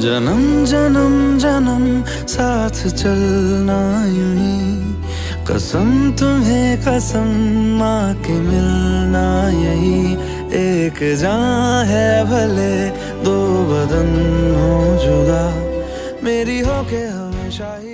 जन्म जन्म जन्म साथ चलना यूं ही, कसम तुम्हें कसम माँ के मिलना यही। एक जान है भले दो बदन हो जुदा, मेरी हो के हमेशा ही।